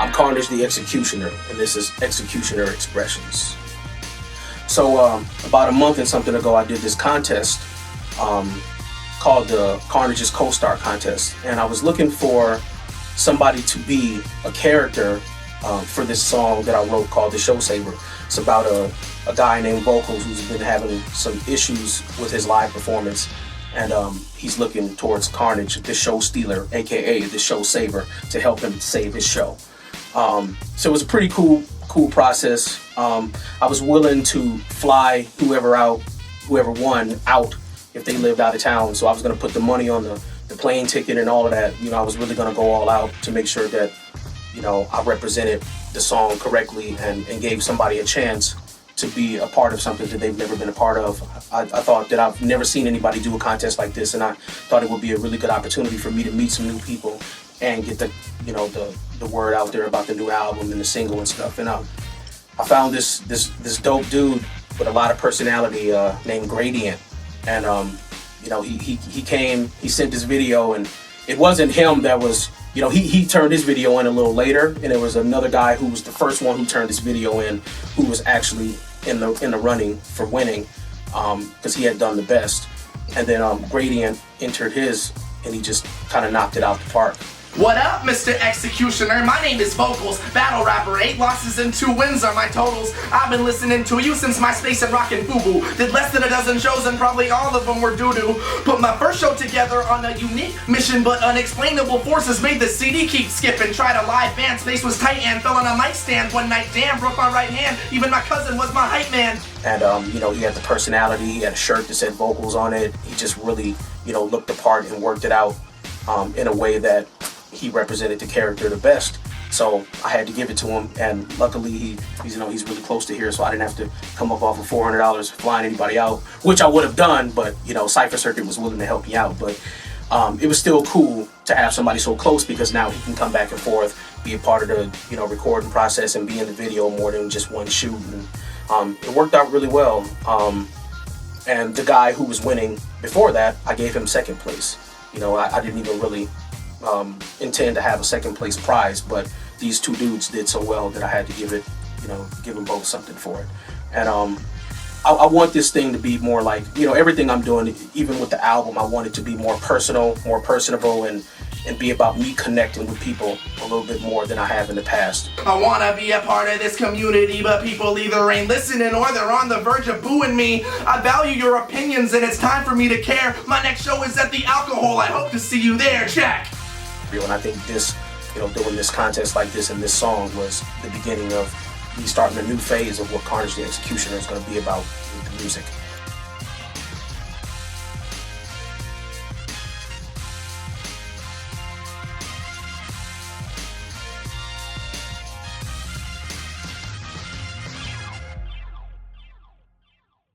I'm Carnage the Executioner, and this is Executioner Expressions. So about a month and something ago, I did this contest called the Carnage's Co-Star Contest, and I was looking for somebody to be a character for this song that I wrote called The Show Saver. It's about a guy named Vocals who's been having some issues with his live performance, and he's looking towards Carnage, the show stealer, aka the show saver, to help him save his show. So it was a pretty cool process. I was willing to fly whoever won out if they lived out of town. So I was going to put the money on the plane ticket and all of that. You know, I was really going to go all out to make sure that, you know, I represented the song correctly and gave somebody a chance to be a part of something that they've never been a part of. I thought that I've never seen anybody do a contest like this, and I thought it would be a really good opportunity for me to meet some new people and get the word out there about the new album and the single and stuff. And I found this dope dude with a lot of personality named Gradient, and he came, he sent this video, and it wasn't him that was, he turned his video in a little later, and there was another guy who was the first one who turned his video in, who was actually in the running for winning, because he had done the best. And then Gradient entered his, and he just kind of knocked it out the park. What up, Mr. Executioner? My name is Vocals, battle rapper. 8 losses and 2 wins are my totals. I've been listening to you since MySpace and Rockin' FUBU. Did less than a dozen shows and probably all of them were doo-doo. Put my first show together on a unique mission, but unexplainable forces made the CD keep skipping. Tried a live band, space was tight and fell on a mic stand one night. Damn, broke my right hand. Even my cousin was my hype man. And he had the personality. He had a shirt that said Vocals on it. He just really, looked the part and worked it out in a way that he represented the character the best. So I had to give it to him, and luckily he's really close to here, so I didn't have to come up off of $400 flying anybody out, which I would have done, but Cypher Circuit was willing to help me out. But it was still cool to have somebody so close, because now he can come back and forth, be a part of the recording process, and be in the video more than just one shoot. And it worked out really well. And the guy who was winning before that, I gave him second place. I didn't even really intend to have a second place prize, but these two dudes did so well that I had to give them both something for it. And I want this thing to be more like, everything I'm doing, even with the album, I want it to be more personal, more personable, and be about me connecting with people a little bit more than I have in the past. I wanna be a part of this community, but people either ain't listening or they're on the verge of booing me. I value your opinions and it's time for me to care. My next show is at the Alcohol. I hope to see you there. Check. And I think this, doing this contest like this and this song was the beginning of me starting a new phase of what Carnage the Executioner is going to be about with the music.